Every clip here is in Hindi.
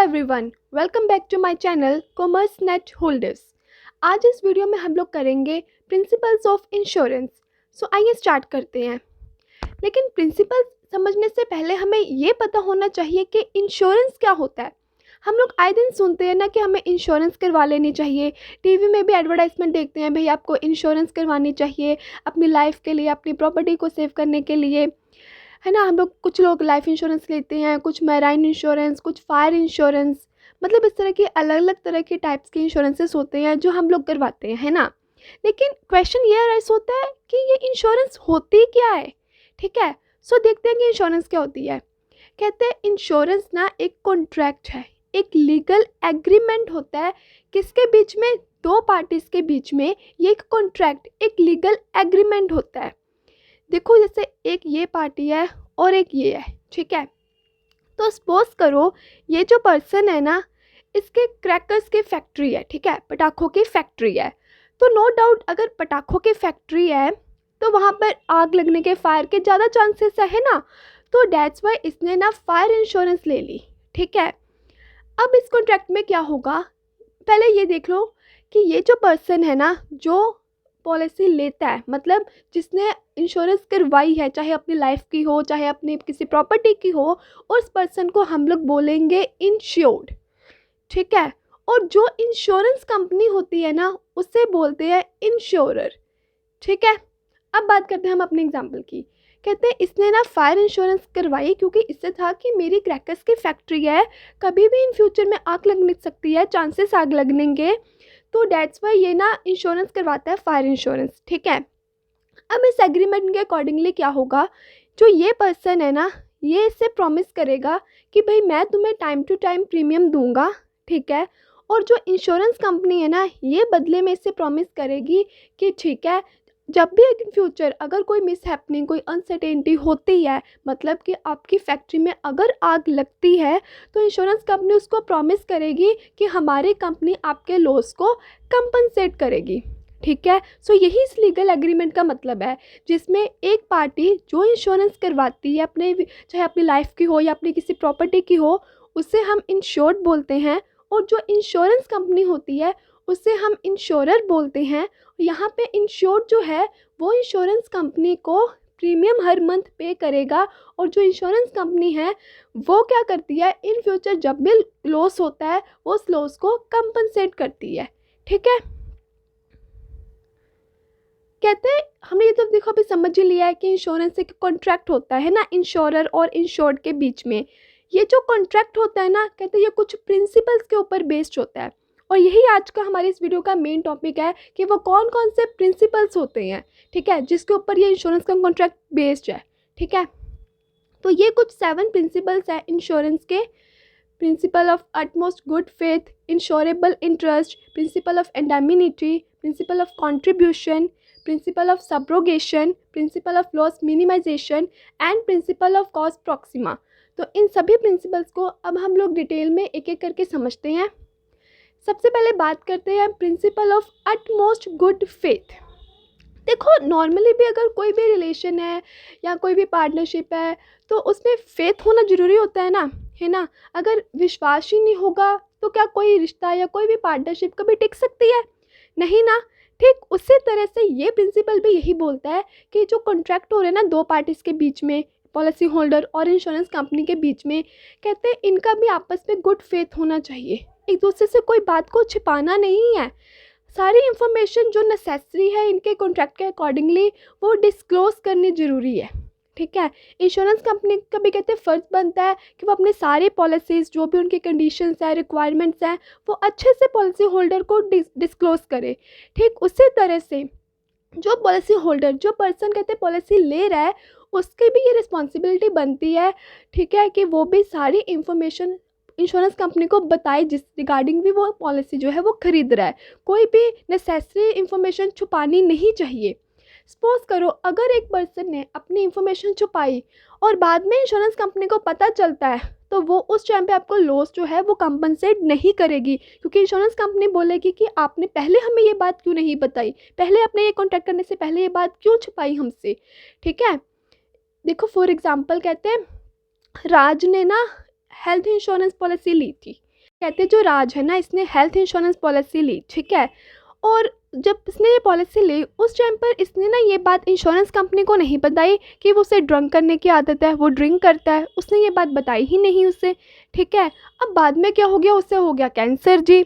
Everyone, welcome back to my channel commerce net holders. आज इस वीडियो में हम लोग करेंगे प्रिंसिपल्स ऑफ इंश्योरेंस। सो आइए स्टार्ट करते हैं। लेकिन प्रिंसिपल समझने से पहले हमें ये पता होना चाहिए कि इंश्योरेंस क्या होता है। हम लोग आए दिन सुनते हैं ना कि हमें इंश्योरेंस करवा लेनी चाहिए। टीवी में भी एडवर्टाइजमेंट देखते हैं, भाई आपको इंश्योरेंस करवानी चाहिए अपनी लाइफ के लिए, अपनी प्रॉपर्टी को सेव करने के लिए, है ना। हम लोग कुछ लोग लाइफ इंश्योरेंस लेते हैं, कुछ मैराइन इंश्योरेंस, कुछ फायर इंश्योरेंस, मतलब इस तरह के अलग अलग तरह के टाइप्स के इंश्योरेंसेस होते हैं जो हम लोग करवाते हैं, है ना। लेकिन क्वेश्चन ये राइज होता है कि ये इंश्योरेंस होती क्या है। ठीक है, सो देखते हैं कि इंश्योरेंस क्या होती है। कहते हैं इंश्योरेंस ना एक कॉन्ट्रैक्ट है, एक लीगल एग्रीमेंट होता है। किसके बीच में? दो पार्टीज के बीच में ये एक कॉन्ट्रैक्ट, एक लीगल एग्रीमेंट होता है। देखो जैसे एक ये पार्टी है और एक ये है, ठीक है। तो सपोज करो ये जो पर्सन है ना, इसके क्रैकर्स की फैक्ट्री है, ठीक है, पटाखों की फैक्ट्री है। तो नो डाउट अगर पटाखों की फैक्ट्री है तो वहाँ पर आग लगने के, फायर के ज़्यादा चांसेस है ना। तो डेट्स वाई इसने ना फायर इंश्योरेंस ले ली, ठीक है। अब इस कॉन्ट्रैक्ट में क्या होगा, पहले ये देख लो कि ये जो पर्सन है ना, जो पॉलिसी लेता है, मतलब जिसने इंश्योरेंस करवाई है, चाहे अपनी लाइफ की हो, चाहे अपनी किसी प्रॉपर्टी की हो, उस पर्सन को हम लोग बोलेंगे इंश्योर्ड, ठीक है। और जो इंश्योरेंस कंपनी होती है ना, उसे बोलते हैं इंश्योरर, ठीक है। अब बात करते हैं हम अपने एग्जाम्पल की। कहते हैं इसने ना फायर इंश्योरेंस करवाई क्योंकि इससे था कि मेरी क्रैकर्स की फैक्ट्री है, कभी भी इन फ्यूचर में आग लग सकती है, चांसेस आग लगने के, तो डेट्स वाई ये ना इंश्योरेंस करवाता है, फायर इंश्योरेंस, ठीक है। अब इस एग्रीमेंट के अकॉर्डिंगली क्या होगा, जो ये पर्सन है ना, ये इससे प्रॉमिस करेगा कि भाई मैं तुम्हें टाइम टू टाइम प्रीमियम दूंगा, ठीक है। और जो इंश्योरेंस कंपनी है ना, ये बदले में इससे प्रॉमिस करेगी कि ठीक है, जब भी इन फ्यूचर अगर कोई मिस हैपनिंग, कोई अनसर्टेनिटी होती है, मतलब कि आपकी फैक्ट्री में अगर आग लगती है, तो इंश्योरेंस कंपनी उसको प्रॉमिस करेगी कि हमारी कंपनी आपके लॉस को कंपनसेट करेगी, ठीक है। सो यही इस लीगल एग्रीमेंट का मतलब है, जिसमें एक पार्टी जो इंश्योरेंस करवाती है अपने, चाहे अपनी लाइफ की हो या अपनी किसी प्रॉपर्टी की हो, उसे हम इंश्योर्ड बोलते हैं। और जो इंश्योरेंस कंपनी होती है उसे हम इंश्योरर बोलते हैं। यहाँ पे इंश्योर्ड जो है वो इंश्योरेंस कंपनी को प्रीमियम हर मंथ पे करेगा, और जो इंश्योरेंस कंपनी है वो क्या करती है, इन फ्यूचर जब भी लॉस होता है वो उस लॉस को कंपनसेट करती है, ठीक है। कहते हैं हमने ये तो देखो अभी समझ ही लिया है कि इंश्योरेंस एक कॉन्ट्रैक्ट होता है ना, इंश्योरर और इंश्योर्ड के बीच में। ये जो कॉन्ट्रैक्ट होता है ना, कहते हैं ये कुछ प्रिंसिपल्स के ऊपर बेस्ड होता है। और यही आज का हमारे इस वीडियो का मेन टॉपिक है कि वो कौन कौन से प्रिंसिपल्स होते हैं, ठीक है, जिसके ऊपर ये इंश्योरेंस का कॉन्ट्रैक्ट बेस्ड है, ठीक है। तो ये कुछ 7 प्रिंसिपल्स है इंश्योरेंस के। Principle of utmost good faith, insurable interest, principle of indemnity, principle of contribution, principle of subrogation, principle of loss minimisation and principle of causa proxima. तो इन सभी प्रिंसिपल्स को अब हम लोग डिटेल में एक एक करके समझते हैं। सबसे पहले बात करते हैं principal of utmost good faith. देखो नॉर्मली भी अगर कोई भी रिलेशन है या कोई भी पार्टनरशिप है तो उसमें फेथ होना ज़रूरी होता है ना। अगर विश्वास ही नहीं होगा तो क्या कोई रिश्ता या कोई भी पार्टनरशिप कभी टिक सकती है? नहीं ना। ठीक उसी तरह से ये प्रिंसिपल भी यही बोलता है कि जो कॉन्ट्रैक्ट हो रहे हैं ना दो पार्टीज़ के बीच में, पॉलिसी होल्डर और इंश्योरेंस कंपनी के बीच में, कहते हैं इनका भी आपस में गुड फेथ होना चाहिए। एक दूसरे से कोई बात को छिपाना नहीं है। सारी इन्फॉर्मेशन जो नेसेसरी है इनके कॉन्ट्रैक्ट के अकॉर्डिंगली वो डिस्क्लोज करनी ज़रूरी है, ठीक है। इंश्योरेंस कंपनी का भी कहते हैं फ़र्ज़ बनता है कि वो अपने सारी पॉलिसीज़, जो भी उनकी कंडीशंस हैं, रिक्वायरमेंट्स हैं, वो अच्छे से पॉलिसी होल्डर को डिस्क्लोज करे। ठीक उसी तरह से जो पॉलिसी होल्डर, जो पर्सन कहते हैं पॉलिसी ले रहा है, उसकी भी ये रिस्पॉन्सिबिलिटी बनती है, ठीक है, कि वो भी सारी इंफॉर्मेशन इंश्योरेंस कंपनी को बताए जिस रिगार्डिंग भी वो पॉलिसी जो है वो खरीद रहा है। कोई भी नेसेसरी इंफॉर्मेशन छुपानी नहीं चाहिए। सपोज करो अगर एक पर्सन ने अपनी इंफॉर्मेशन छुपाई और बाद में इंश्योरेंस कंपनी को पता चलता है तो वो उस टाइम पे आपको लॉस जो है वो कंपनसेट नहीं करेगी, क्योंकि इंश्योरेंस कंपनी बोलेगी कि आपने पहले हमें ये बात क्यों नहीं बताई, पहले आपने ये कॉन्टैक्ट करने से पहले ये बात क्यों छुपाई हमसे, ठीक है। देखो फॉर एग्जांपल कहते हैं राज ने ना हेल्थ इंश्योरेंस पॉलिसी ली थी, कहते जो राज है ना, इसने हेल्थ इंश्योरेंस पॉलिसी ली, ठीक है। और जब इसने ये पॉलिसी ली उस टाइम पर इसने ना ये बात इंश्योरेंस कंपनी को नहीं बताई कि वो उसे ड्रंक करने की आदत है, वो ड्रिंक करता है, उसने ये बात बताई ही नहीं उसे, ठीक है। अब बाद में क्या हो गया, उससे हो गया कैंसर जी।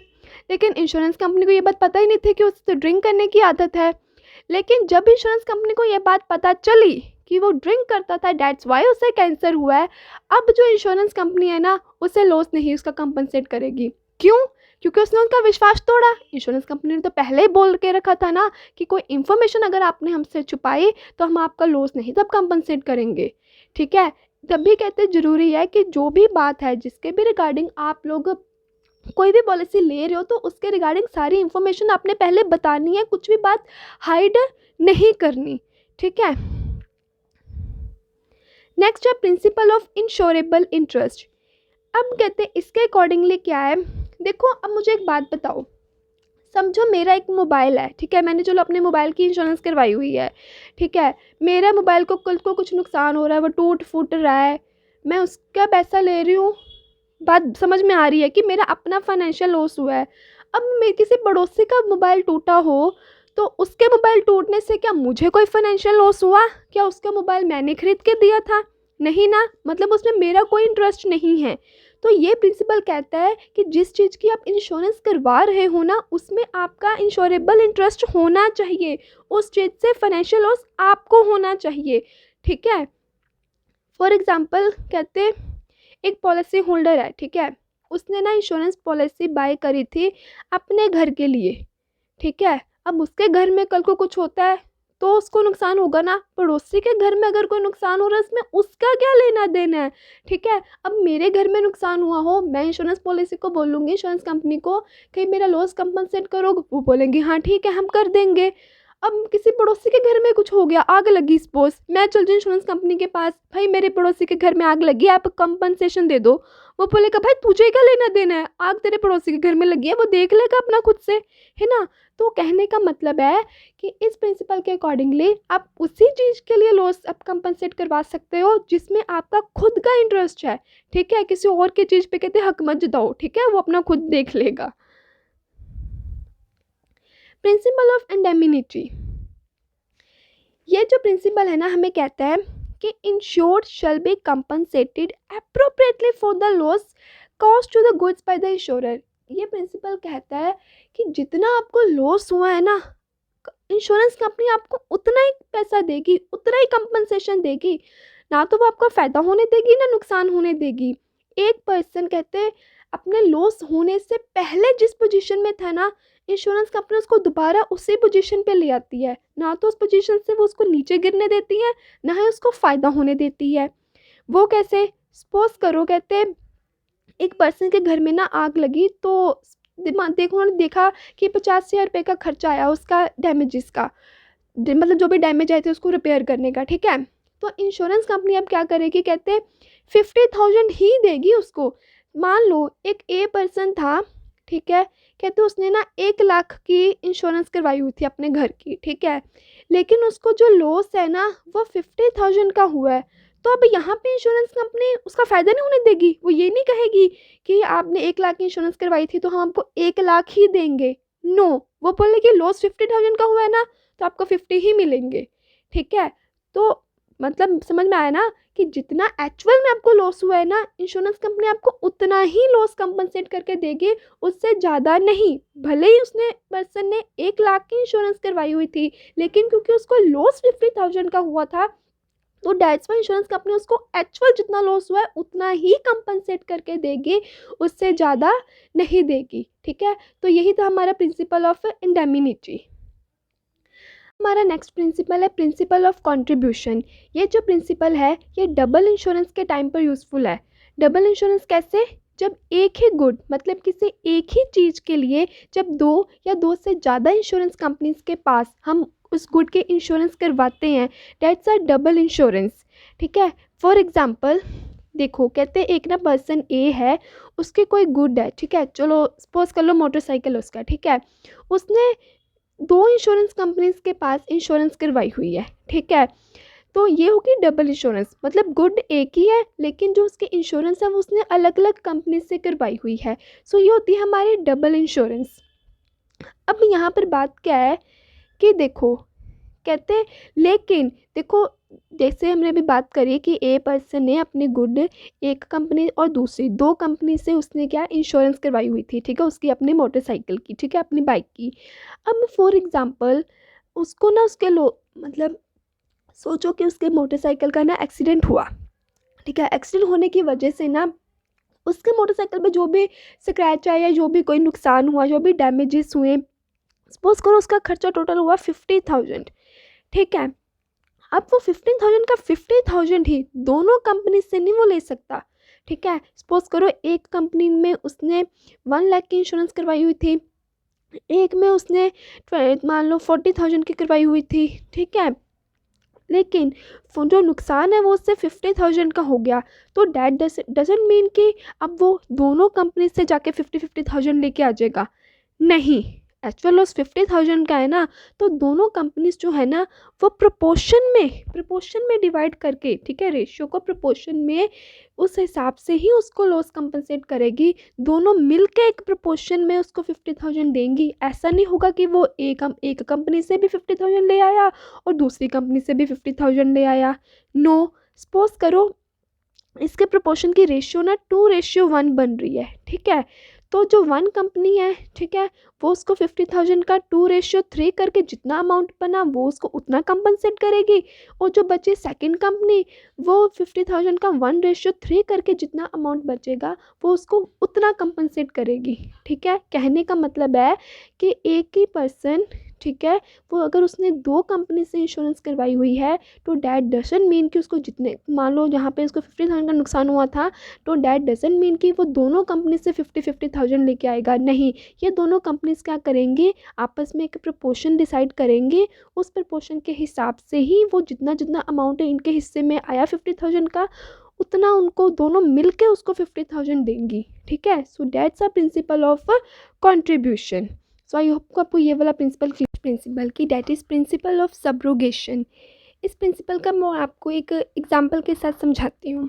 लेकिन इंश्योरेंस कंपनी को ये बात पता ही नहीं थी कि उससे ड्रिंक करने की आदत है। लेकिन जब इंश्योरेंस कंपनी को ये बात पता चली कि वो ड्रिंक करता था, डेट्स वाई उसे कैंसर हुआ है, अब जो इंश्योरेंस कंपनी है ना उसे लॉस नहीं उसका कंपनसेट करेगी। क्यों? क्योंकि उसने उनका विश्वास तोड़ा। इंश्योरेंस कंपनी ने तो पहले ही बोल के रखा था ना कि कोई इन्फॉर्मेशन अगर आपने हमसे छुपाई तो हम आपका लॉस नहीं तब कंपनसेट करेंगे, ठीक है। तभी कहते ज़रूरी है कि जो भी बात है जिसके भी रिगार्डिंग आप लोग कोई भी पॉलिसी ले रहे हो तो उसके रिगार्डिंग सारी इन्फॉर्मेशन आपने पहले बतानी है, कुछ भी बात हाइड नहीं करनी, ठीक है। नेक्स्ट है प्रिंसिपल ऑफ इंश्योरेबल इंटरेस्ट। अब कहते हैं इसके अकॉर्डिंगली क्या है, देखो अब मुझे एक बात बताओ, समझो मेरा एक मोबाइल है, ठीक है, मैंने चलो अपने मोबाइल की इंश्योरेंस करवाई हुई है, ठीक है। मेरा मोबाइल को कल को कुछ नुकसान हो रहा है, वो टूट फूट रहा है, मैं उसका पैसा ले रही हूँ, बात समझ में आ रही है कि मेरा अपना फाइनेंशियल लॉस हुआ है। अब मेरे किसी पड़ोसी का मोबाइल टूटा हो तो उसके मोबाइल टूटने से क्या मुझे कोई फाइनेंशियल लॉस हुआ? क्या उसका मोबाइल मैंने खरीद के दिया था? नहीं ना, मतलब उसमें मेरा कोई इंटरेस्ट नहीं है। तो ये प्रिंसिपल कहता है कि जिस चीज़ की आप इंश्योरेंस करवा रहे हो ना उसमें आपका इंश्योरेबल इंटरेस्ट होना चाहिए, उस चीज़ से फाइनेंशियल लॉस आपको होना चाहिए, ठीक है। फॉर एग्ज़ाम्पल कहते एक पॉलिसी होल्डर है, ठीक है, उसने ना इंश्योरेंस पॉलिसी बाय करी थी अपने घर के लिए, ठीक है। अब उसके घर में कल को कुछ होता है तो उसको नुकसान होगा ना, पड़ोसी के घर में अगर कोई नुकसान हो रहा है इसमें उसका क्या लेना देना है, ठीक है। अब मेरे घर में नुकसान हुआ हो, मैं इंश्योरेंस पॉलिसी को बोलूँगी, इंश्योरेंस कंपनी को कि मेरा लॉस कंपनसेट करो, वो बोलेंगे हाँ ठीक है हम कर देंगे। अब किसी पड़ोसी के घर में कुछ हो गया, आग लगी सपोज, मैं चल जाऊँ इंश्योरेंस कंपनी के पास, भाई मेरे पड़ोसी के घर में आग लगी है आप कंपनसेशन दे दो, वो बोलेगा भाई तुझे क्या लेना देना है, आग तेरे पड़ोसी के घर में लगी है, वो देख लेगा अपना खुद से, है ना। तो कहने का मतलब है कि इस प्रिंसिपल के अकॉर्डिंगली आप उसी चीज़ के लिए लॉस आप कंपनसेट करवा सकते हो जिसमें आपका खुद का इंटरेस्ट है, ठीक है। किसी और की चीज़ पे कहते हक मत जताओ, ठीक है, वो अपना खुद देख लेगा। प्रिंसिपल ऑफ इंडेमिनिटी, ये जो प्रिंसिपल है ना हमें कहता है कि insured shall be compensated appropriately for the loss cost to the goods by the insurer. ये प्रिंसिपल कहता है कि जितना आपको लॉस हुआ है ना इंश्योरेंस कंपनी आपको उतना ही पैसा देगी, उतना ही कंपनसेशन देगी, ना तो वो आपको फ़ायदा होने देगी ना नुकसान होने देगी। एक पर्सन कहते अपने लॉस होने से पहले जिस पोजीशन में था ना इंश्योरेंस कंपनी उसको दोबारा उसी पोजीशन पे ले आती है, ना तो उस पोजीशन से वो उसको नीचे गिरने देती है ना ही उसको फ़ायदा होने देती है। वो कैसे? सपोज करो कहते एक पर्सन के घर में ना आग लगी तो देखो उन्होंने देखा कि 50,000 रुपये का खर्चा आया उसका डैमेजेस का, मतलब जो भी डैमेज आए थे उसको रिपेयर करने का, ठीक है। तो इंश्योरेंस कंपनी अब क्या करेगी, कहते 50,000 ही देगी उसको। मान लो एक ए पर्सन था, ठीक है, कहते उसने ना 1 लाख की इंश्योरेंस करवाई हुई थी अपने घर की, ठीक है, लेकिन उसको जो लॉस है ना वो 50,000 का हुआ है। तो अब यहाँ पे इंश्योरेंस कंपनी उसका फ़ायदा नहीं होने देगी, वो ये नहीं कहेगी कि आपने 1 लाख की इंश्योरेंस करवाई थी तो हम आपको 1 लाख ही देंगे, नो, वो बोलेगी लॉस 50,000 का हुआ है ना तो आपको 50 ही मिलेंगे, ठीक है। तो मतलब समझ में आया ना कि जितना एक्चुअल में आपको लॉस हुआ है ना इंश्योरेंस कंपनी आपको उतना ही लॉस कंपनसेट करके देगी, उससे ज़्यादा नहीं। भले ही उसने पर्सन ने 1 लाख की इंश्योरेंस करवाई हुई थी लेकिन क्योंकि उसको लॉस 50,000 का हुआ था तो डेट्स वाई इंश्योरेंस कंपनी उसको एक्चुअल जितना लॉस हुआ है उतना ही कंपनसेट करके देगी, उससे ज़्यादा नहीं देगी, ठीक है। तो यही था हमारा प्रिंसिपल ऑफ इंडेमिनिटी। हमारा नेक्स्ट प्रिंसिपल है प्रिंसिपल ऑफ कंट्रीब्यूशन। ये जो प्रिंसिपल है ये डबल इंश्योरेंस के टाइम पर यूज़फुल है। डबल इंश्योरेंस कैसे? जब एक ही गुड मतलब किसी एक ही चीज़ के लिए जब 2 या 2 से ज़्यादा इंश्योरेंस कंपनीज के पास हम उस गुड के इंश्योरेंस करवाते हैं, डेट्स आर डबल इंश्योरेंस, ठीक है। फॉर एग्ज़ाम्पल देखो कहते हैं एक ना पर्सन ए है, उसके कोई गुड है, ठीक है, चलो सपोज कर लो मोटरसाइकिल उसका, ठीक है, उसने 2 इंश्योरेंस कंपनीज के पास इंश्योरेंस करवाई हुई है, ठीक है। तो ये होगी डबल इंश्योरेंस, मतलब गुड एक ही है लेकिन जो उसके इंश्योरेंस है वो उसने अलग अलग कंपनी से करवाई हुई है। सो ये होती है हमारी डबल इंश्योरेंस। अब यहाँ पर बात क्या है कि देखो कहते हैं, लेकिन देखो जैसे हमने अभी बात करी कि ए पर्सन ने अपनी गुड एक कंपनी और दूसरी दो कंपनी से उसने क्या इंश्योरेंस करवाई हुई थी, ठीक है, उसकी अपनी मोटरसाइकिल की, ठीक है, अपनी बाइक की। अब फॉर एग्जांपल उसको ना उसके मतलब सोचो कि उसके मोटरसाइकिल का ना एक्सीडेंट हुआ, ठीक है, एक्सीडेंट होने की वजह से ना उसके मोटरसाइकिल पे जो भी स्क्रैच आया, जो भी कोई नुकसान हुआ, जो भी डैमेजेस हुए, सपोज करो उसका खर्चा टोटल हुआ 50,000, ठीक है। अब वो 15,000 का 50,000 ही दोनों कंपनी से नहीं वो ले सकता, ठीक है। सपोज करो एक कंपनी में उसने 1 लाख की इंश्योरेंस करवाई हुई थी, एक में उसने मान लो 40,000 की करवाई हुई थी, ठीक है, लेकिन जो नुकसान है वो उससे 50,000 का हो गया। तो डैट डजेंट मीन कि अब वो दोनों कंपनी से जाके 50,000 लेके आ जाएगा, नहीं। एक्चुअल लॉस 50,000 का है ना, तो दोनों कंपनीज जो है ना वो प्रपोर्शन में डिवाइड करके, ठीक है, रेशियो को प्रपोर्शन में उस हिसाब से ही उसको लॉस कंपनसेट करेगी। दोनों मिलके एक प्रपोर्शन में उसको 50,000 देंगी। ऐसा नहीं होगा कि वो एक कंपनी से भी 50,000 ले आया और दूसरी कंपनी से भी 50,000 ले आया। नो, सपोज करो इसके प्रपोर्शन की रेशियो ना 2:1 बन रही है, ठीक है। तो जो 1 कंपनी है, ठीक है, वो उसको 50,000 का 2:3 करके जितना अमाउंट बना वो उसको उतना कंपनसेट करेगी, और जो बची सेकंड कंपनी वो 50,000 का 1:3 करके जितना अमाउंट बचेगा वो उसको उतना कंपनसेट करेगी, ठीक है। कहने का मतलब है कि एक ही पर्सन, ठीक है, वो अगर उसने 2 कंपनी से इंश्योरेंस करवाई हुई है तो डैट डजंट मीन कि उसको जितने, मान लो जहाँ पे उसको 50,000 का नुकसान हुआ था, तो डैट डजंट मीन कि वो दोनों कंपनी से 50,000 लेके आएगा, नहीं। ये दोनों कंपनीज क्या करेंगी, आपस में एक प्रपोर्शन डिसाइड करेंगे, उस प्रपोर्शन के हिसाब से ही वो जितना जितना अमाउंट है इनके हिस्से में आया 50,000 का, उतना उनको दोनों मिलके उसको 50,000 देंगी, ठीक है। So that's a principle of contribution. So I hope को आपको ये वाला प्रिंसिपल की that is principal of subrogation. इस प्रिंसिपल का मैं आपको एक एग्जांपल के साथ समझाती हूँ।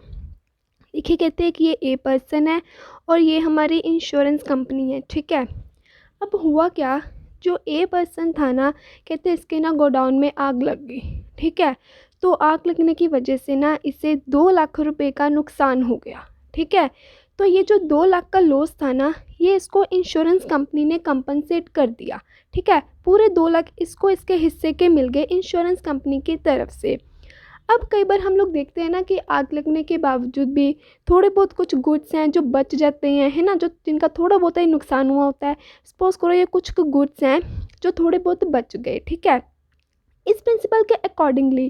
देखिए कहते हैं कि ये ए पर्सन है और ये हमारी इंश्योरेंस कंपनी है, ठीक है। अब हुआ क्या, जो ए पर्सन था ना, कहते हैं इसके ना गोडाउन में आग लग गई, ठीक है। तो आग लगने की वजह से ना इसे 2 लाख रुपए का नुकसान हो गया, ठीक है। तो ये जो 2 लाख का लॉस था ना, ये इसको इंश्योरेंस कंपनी ने कंपनसेट कर दिया, ठीक है। पूरे 2 लाख इसको इसके हिस्से के मिल गए इंश्योरेंस कंपनी की तरफ से। अब कई बार हम लोग देखते हैं ना कि आग लगने के बावजूद भी थोड़े बहुत कुछ गुड्स हैं जो बच जाते हैं, है ना, जो जिनका थोड़ा बहुत ही नुकसान हुआ होता है। सपोज करो ये कुछ गुड्स हैं जो थोड़े बहुत बच गए, ठीक है। इस प्रिंसिपल के अकॉर्डिंगली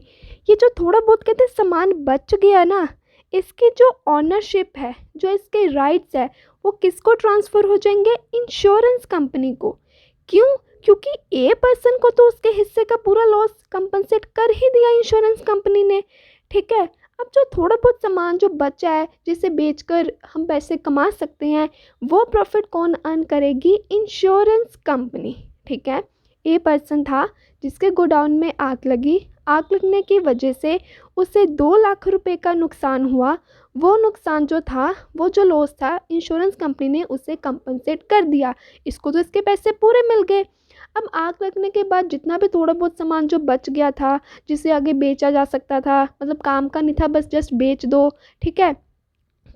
ये जो थोड़ा बहुत कहते हैं सामान बच गया ना, इसकी जो ऑनरशिप है, जो इसके राइट्स है, वो किसको ट्रांसफ़र हो जाएंगे, इंश्योरेंस कंपनी को। क्यों, क्योंकि ए पर्सन को तो उसके हिस्से का पूरा लॉस कंपनसेट कर ही दिया इंश्योरेंस कंपनी ने, ठीक है। अब जो थोड़ा बहुत सामान जो बचा है जिसे बेचकर हम पैसे कमा सकते हैं, वो प्रॉफिट कौन अर्न करेगी, इंश्योरेंस कंपनी, ठीक है। ए पर्सन था जिसके गोडाउन में आग लगी, आग लगने की वजह से उसे 2 लाख रुपए का नुकसान हुआ। वो नुकसान जो था, वो जो लॉस था, इंश्योरेंस कंपनी ने उसे कंपनसेट कर दिया, इसको तो इसके पैसे पूरे मिल गए। अब आग लगने के बाद जितना भी थोड़ा बहुत सामान जो बच गया था, जिसे आगे बेचा जा सकता था, मतलब काम का नहीं था, बस जस्ट बेच दो, ठीक है।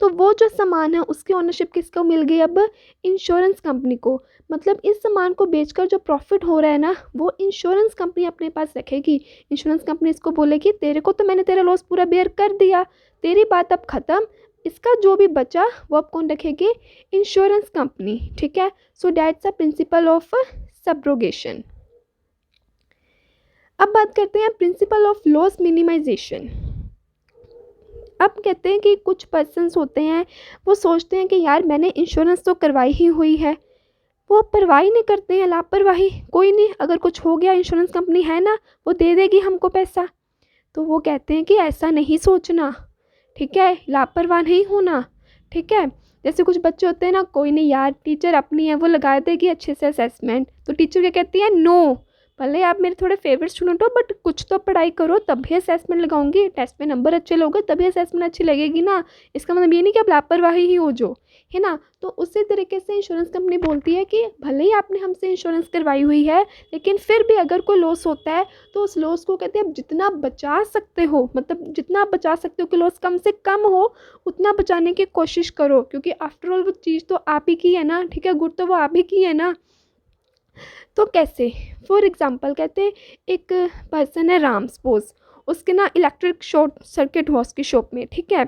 तो वो जो सामान है उसकी ओनरशिप किसको मिल गई, अब इंश्योरेंस कंपनी को। मतलब इस सामान को बेचकर जो प्रॉफिट हो रहा है ना, वो इंश्योरेंस कंपनी अपने पास रखेगी। इंश्योरेंस कंपनी इसको बोलेगी तेरे को तो मैंने तेरा लॉस पूरा बेयर कर दिया, तेरी बात अब ख़त्म, इसका जो भी बचा वो अब कौन रखेगी, इंश्योरेंस कंपनी, ठीक है। So that's a principal of subrogation. अब बात करते हैं प्रिंसिपल ऑफ लॉस मिनिमाइजेशन। अब कहते हैं कि कुछ पर्सन्स होते हैं, वो सोचते हैं कि यार मैंने इंश्योरेंस तो करवाई ही हुई है, वो परवाह नहीं करते हैं, लापरवाही, कोई नहीं, अगर कुछ हो गया इंश्योरेंस कंपनी है ना, वो दे देगी हमको पैसा। तो वो कहते हैं कि ऐसा नहीं सोचना, ठीक है, लापरवाह नहीं होना, ठीक है। जैसे कुछ बच्चे होते हैं ना, कोई नहीं यार टीचर अपनी है, वो लगा देगी अच्छे से असेसमेंट, तो टीचर क्या कहती है, नो, भले आप मेरे थोड़े फेवरेट स्टूडेंट हो, बट कुछ तो पढ़ाई करो, तभी असेसमेंट लगाऊंगी। टेस्ट में नंबर अच्छे लोगे तभी असेसमेंट अच्छी लगेगी ना। इसका मतलब ये नहीं कि आप लापरवाही ही हो जो, है ना। तो उसी तरीके से इंश्योरेंस कंपनी बोलती है कि भले ही आपने हमसे इंश्योरेंस करवाई हुई है, लेकिन फिर भी अगर कोई लॉस होता है तो उस लॉस को कहते हैं आप जितना बचा सकते हो, मतलब जितना आप बचा सकते हो कि लॉस कम से कम हो, उतना बचाने की कोशिश करो, क्योंकि आफ्टर ऑल वो चीज़ तो आप ही की है ना, ठीक है, गुड तो वो आप ही की है ना। तो कैसे, फॉर एग्जांपल कहते हैं एक पर्सन है राम, सपोज उसके ना इलेक्ट्रिक शॉर्ट सर्किट हुआ उसकी शॉप में, ठीक है।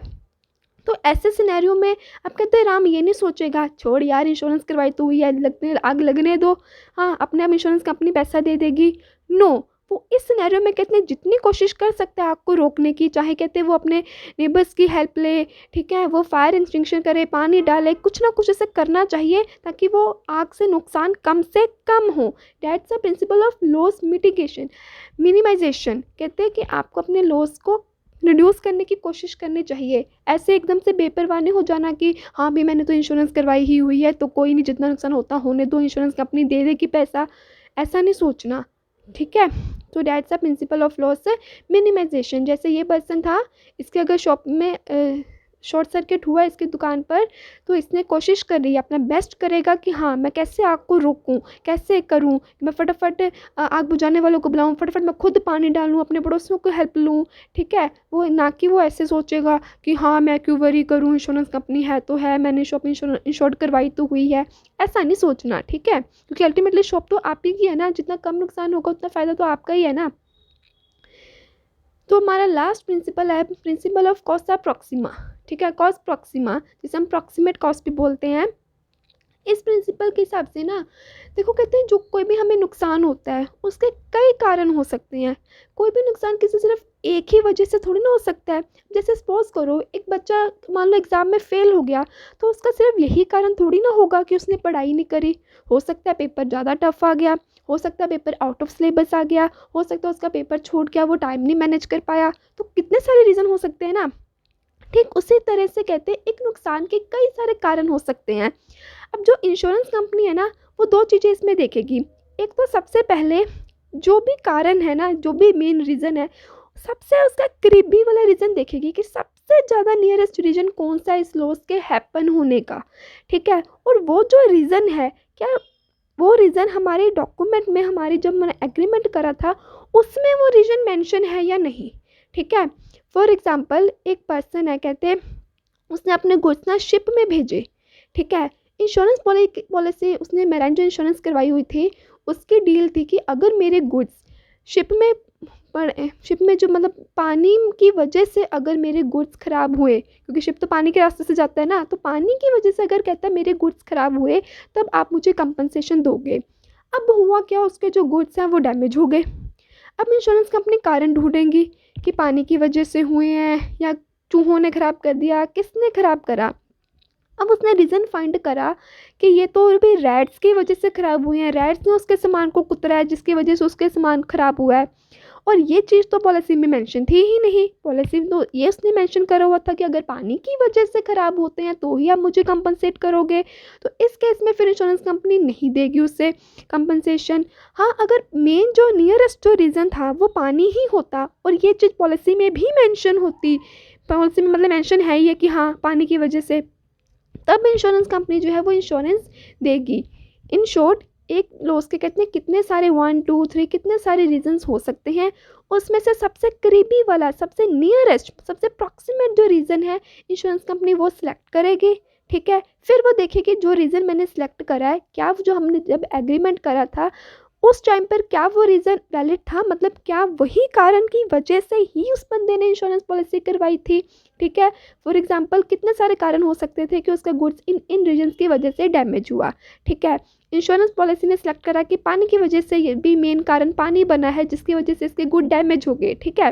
तो ऐसे सिनेरियो में अब कहते हैं राम ये नहीं सोचेगा छोड़ यार इंश्योरेंस करवाई तो हुई है, लगने आग लगने दो, हाँ अपने आप इंश्योरेंस कंपनी पैसा दे देगी। नो, वो इस सिनेरियो में कहते हैं जितनी कोशिश कर सकता है आग को रोकने की, चाहे कहते हैं वो अपने नेबर्स की हेल्प ले, ठीक है, वो फायर एक्सटिंग्विशर करे, पानी डाले, कुछ ना कुछ ऐसे करना चाहिए ताकि वो आग से नुकसान कम से कम हो। That's the principle of loss mitigation, minimisation. कहते हैं कि आपको अपने लॉस को रिड्यूस करने की कोशिश करनी चाहिए। ऐसे एकदम से बेपरवाह नहीं हो जाना कि हाँ भी मैंने तो इंश्योरेंस करवाई ही हुई है तो कोई नहीं, जितना नुकसान होता होने दो, इंश्योरेंस कंपनी दे देगी पैसा, ऐसा नहीं सोचना, ठीक है। तो that's the principle of loss minimisation. जैसे ये पर्सन था, इसके अगर शॉप में शॉर्ट सर्किट हुआ इसकी दुकान पर, तो इसने कोशिश कर रही है, अपना बेस्ट करेगा कि हाँ मैं कैसे आग को रोकूं, कैसे करूं, मैं फटाफट आग बुझाने वालों को बुलाऊं, फटाफट मैं खुद पानी डालूं, अपने पड़ोसियों को हेल्प लूं, ठीक है। वो ना कि वो ऐसे सोचेगा कि हाँ मैं क्यों वरी करूं, इंश्योरेंस कंपनी है तो है, मैंने शॉप इंश्योर्ड करवाई तो हुई है, ऐसा नहीं सोचना, ठीक है। क्योंकि अल्टीमेटली शॉप तो आप ही की है ना, जितना कम नुकसान होगा उतना फ़ायदा तो आपका ही है ना। तो हमारा लास्ट प्रिंसिपल है प्रिंसिपल ऑफ कॉस्ट प्रॉक्सिमा, ठीक है, कॉस्ट प्रॉक्सिमा जिसे हम प्रॉक्सिमेट कॉस्ट भी बोलते हैं। इस प्रिंसिपल के हिसाब से ना देखो, कहते हैं जो कोई भी हमें नुकसान होता है उसके कई कारण हो सकते हैं। कोई भी नुकसान किसी सिर्फ एक ही वजह से थोड़ी ना हो सकता है। जैसे सपोज करो एक बच्चा मान लो एग्ज़ाम में फ़ेल हो गया, तो उसका सिर्फ यही कारण थोड़ी ना होगा कि उसने पढ़ाई नहीं करी। हो सकता है पेपर ज़्यादा टफ आ गया, हो सकता है पेपर आउट ऑफ सिलेबस आ गया, हो सकता है उसका पेपर छूट गया, वो टाइम नहीं मैनेज कर पाया। तो कितने सारे रीज़न हो सकते हैं ना। ठीक उसी तरह से कहते हैं एक नुकसान के कई सारे कारण हो सकते हैं। अब जो इंश्योरेंस कंपनी है ना, वो दो चीज़ें इसमें देखेगी। एक तो सबसे पहले जो भी कारण है ना, जो भी मेन रीज़न है, सबसे उसका करीबी वाला रीज़न देखेगी कि सबसे ज़्यादा नियरेस्ट रीज़न कौन सा है इस लॉस के हैपन होने का, ठीक है। और वो जो रीज़न है, क्या वो रीज़न हमारे डॉक्यूमेंट में, हमारी जब मैंने एग्रीमेंट करा था उसमें वो रीज़न मेंशन है या नहीं, ठीक है। फॉर एग्ज़ाम्पल एक पर्सन है, कहते हैं उसने अपने गुड्स ना शिप में भेजे, ठीक है। इंश्योरेंस पॉलिसी उसने मेराइन जो इंश्योरेंस करवाई हुई थी उसकी डील थी कि अगर मेरे गुड्स शिप में शिप में जो मतलब पानी की वजह से अगर मेरे गुड्स ख़राब हुए, क्योंकि शिप तो पानी के रास्ते से जाता है ना, तो पानी की वजह से अगर कहता है मेरे गुड्स ख़राब हुए तब आप मुझे कंपनसेशन दोगे। अब हुआ क्या, उसके जो गुड्स हैं वो डैमेज हो गए। अब इंश्योरेंस कंपनी कारण ढूंढेंगी कि पानी की वजह से हुए हैं या चूहों ने ख़राब कर दिया, किसने ख़राब करा। अब उसने रीज़न फाइंड करा कि ये तो भी रैट्स की वजह से ख़राब हुए हैं, रैट्स ने उसके सामान को कुतरा है जिसकी वजह से उसके सामान ख़राब हुआ है। और ये चीज़ तो पॉलिसी में मेंशन थी ही नहीं। पॉलिसी में तो ये उसने मेंशन करा हुआ था कि अगर पानी की वजह से ख़राब होते हैं तो ही आप मुझे कंपनसेट करोगे। तो इस केस में फिर इंश्योरेंस कंपनी नहीं देगी उससे कंपनसेशन। हाँ, अगर मेन जो नियरेस्ट जो रीज़न था वो पानी ही होता और ये चीज़ पॉलिसी में भी मेंशन होती, पॉलिसी में मतलब मेंशन है ही है कि हाँ पानी की वजह से, तब इंश्योरेंस कंपनी जो है वो इंश्योरेंस देगी। इन शॉर्ट एक लॉस के कितने सारे 1 2 3 कितने सारे रीजंस हो सकते हैं, उसमें से सबसे करीबी वाला, सबसे नियरेस्ट, सबसे प्रॉक्सिमेट जो रीज़न है इंश्योरेंस कंपनी वो सिलेक्ट करेगी, ठीक है। फिर वो देखेगी जो रीज़न मैंने सिलेक्ट करा है, क्या जो हमने जब एग्रीमेंट करा था उस टाइम पर क्या वो रीज़न वैलिड था, मतलब क्या वही कारण की वजह से ही उस बंदे ने इंश्योरेंस पॉलिसी करवाई थी, ठीक है। फॉर एग्जांपल कितने सारे कारण हो सकते थे कि उसका गुड्स इन रीजन्स की वजह से डैमेज हुआ, ठीक है। इंश्योरेंस पॉलिसी ने सेलेक्ट करा कि पानी की वजह से ये भी मेन कारण पानी बना है जिसकी वजह से इसके गुड डैमेज हो गए, ठीक है।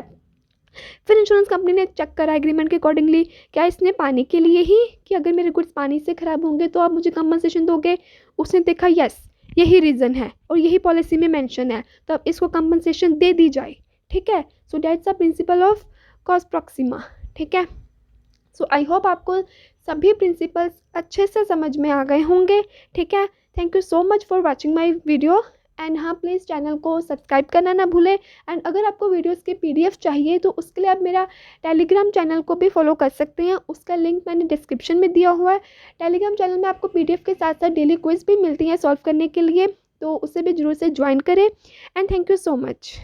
फिर इंश्योरेंस कंपनी ने चेक करा एग्रीमेंट के अकॉर्डिंगली, क्या इसने पानी के लिए ही कि अगर मेरे गुड्स पानी से ख़राब होंगे तो आप मुझे कंपनसेशन दोगे। उसने देखा यस यही रीज़न है और यही पॉलिसी में मेंशन है, तो अब इसको कंपनसेशन दे दी जाए, ठीक है। So that's the principle of causa Proxima, ठीक है। सो आई होप आपको सभी प्रिंसिपल्स अच्छे से समझ में आ गए होंगे, ठीक है। Thank you so much for watching my video and हाँ, प्लीज़ चैनल को सब्सक्राइब करना ना भूलें। एंड अगर आपको वीडियोस के PDF चाहिए तो उसके लिए आप मेरा टेलीग्राम चैनल को भी फॉलो कर सकते हैं, उसका लिंक मैंने डिस्क्रिप्शन में दिया हुआ है। टेलीग्राम चैनल में आपको PDF के साथ साथ डेली क्विज भी मिलती हैं सॉल्व करने के लिए, तो उसे भी ज़रूर से ज्वाइन करें। And thank you so much.